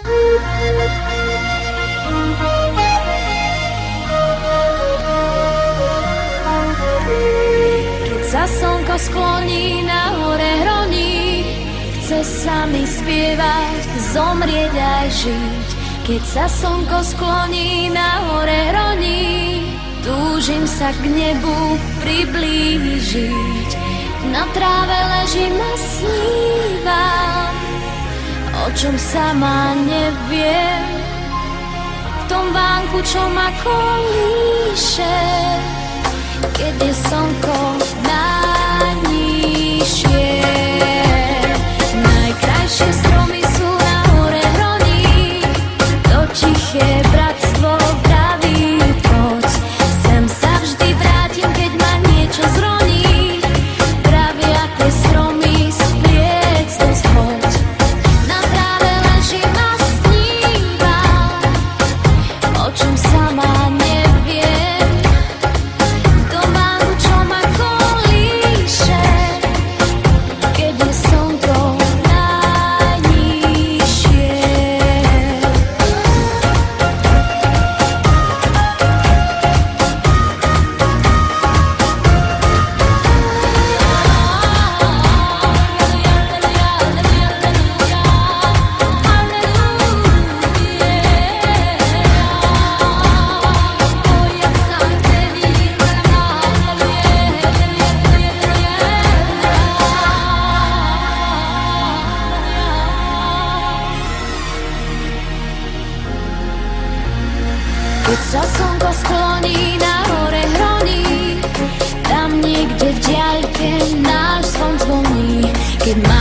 Keď sa slnko skloní, na hore hroní, chce sa mi spievať, zomrieť aj žiť. Keď sa slnko skloní, na hore hroní, túžim sa k nebu priblížiť. Na tráve ležím a snívam, o čom sama neviem. V tom vánku, čo ma kolíše, keď je slnko najnižšie. Najkrajšie stromy sú na hore hroní, to tiché bratstvo vraví poď. Sem sa vždy vrátim, keď ma niečo zroní, pravia tie stromy splieť do schoď. Na tráve ležím a snívam, o čom sama neviem. V tom vánku, čo ma kolíše, keď je slnko najnižšie. Keď sa slnko skloní, na hore hroní, tam niekde v diaľke náš zvon zvoní. Keď má